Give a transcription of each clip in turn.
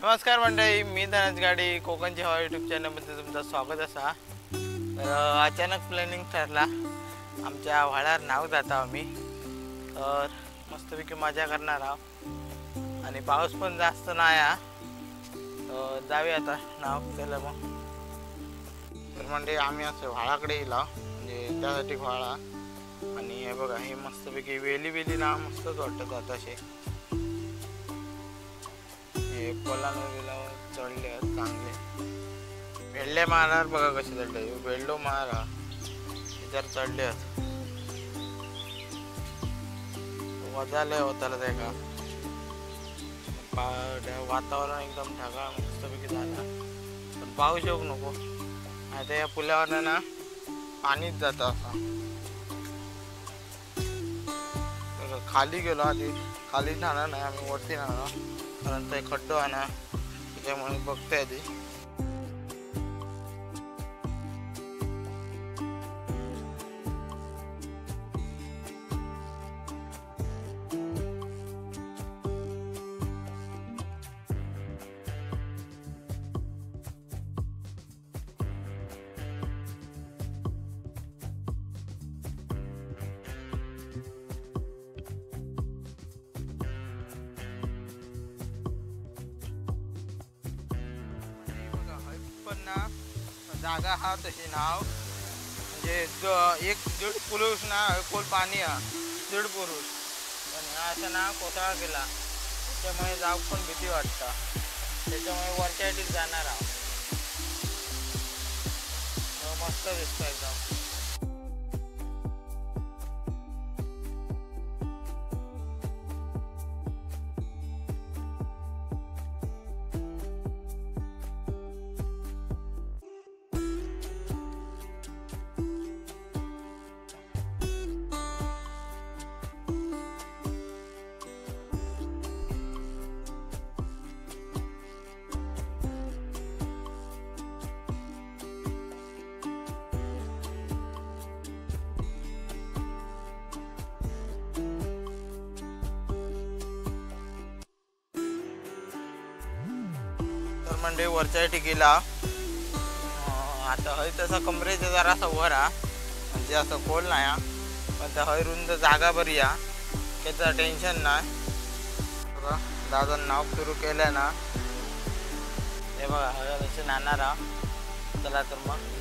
नमस्कार मंडळी, मी धनंजय गाडी कोकणची हवा यूट्यूब चॅनलमध्ये तुमचं स्वागत असा। तर अचानक प्लॅनिंग ठरला आमच्या व्हाळार नाव जाता आम्ही। तर मस्तपैकी मजा करणार आहोत आणि पाऊस पण जास्त नाही आहे, तर जाऊया आता नाव केलं मग। तर मंडळी आम्ही असं व्हाळाकडे येला, म्हणजे त्यासाठी व्हाळा। आणि हे बघा, हे मस्तपैकी वेली ना मस्तच वाटत जात असे। कोला नदीला चढले चांगले भेळले महाराज बघा कसे चढले, भेळलो महाराज इतर चढले मजा लय होताला ते का। वातावरण एकदम ढगाळ मस्तपैकी झाला, पण पाऊस येऊ नको, आता या पुलावर ना पाणीच जातं असं। खाली गेलो, आधी खाली जाणार नाही आम्ही, वरती जाणार कारण ते खड्डो आहे ना, त्याच्यामुळे बघते आधी। पण ना जागा हा तशी नाव, म्हणजे एक दीड पुरुष ना खोल पाणी हा, दीड पुरुष, पण ह्या असं ना कोसळा गेला, त्याच्यामुळे जाग पण भीती वाटतं, त्याच्यामुळे वरच्या साईडीत जाणार आहोत। मस्त दिसतं एकदम। तर म्हणजे वरच्या टिकीला आता हय तसा कमरेचा जरासा वर हा, म्हणजे असं खोल नाही, पण त्या हय रुंद जागा बरी हा, त्याचं टेन्शन नाही। बघा दादा नाव सुरू केलं ना, हे बघा हय तसे नाणार हा। चला तर मग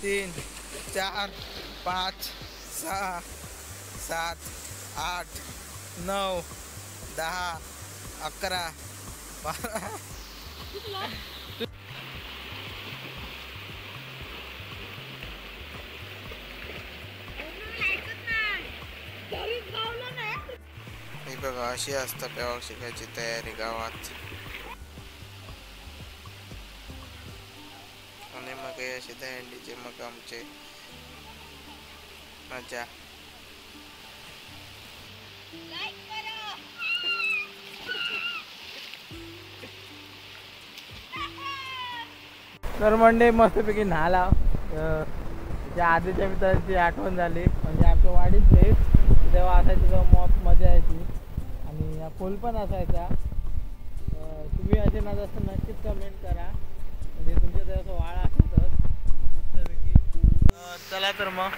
3 4 5 6 7 8 9 10 11 12 हे बघा अशी असतं पेवाक शिकायची तयारी गावात. आणि मग हे असे दहीहंडीचे मग आमचे मजा. तर मंडळी मस्तपैकी न्हाला. त्या आधीच्या मित्राची आठवण झाली. म्हणजे आमच्या वाडीतले तेव्हा असायची तेव्हा मजा यायची. आणि हा पूल पण असायचा. तुम्ही असे ना जास्त नक्कीच कमेंट करा. म्हणजे तुमच्या तेव्हा वाळा असतच मस्तपैकी. चला तर मग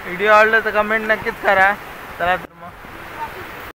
व्हिडिओ आवडला तर कमेंट नक्कीच करा. चला.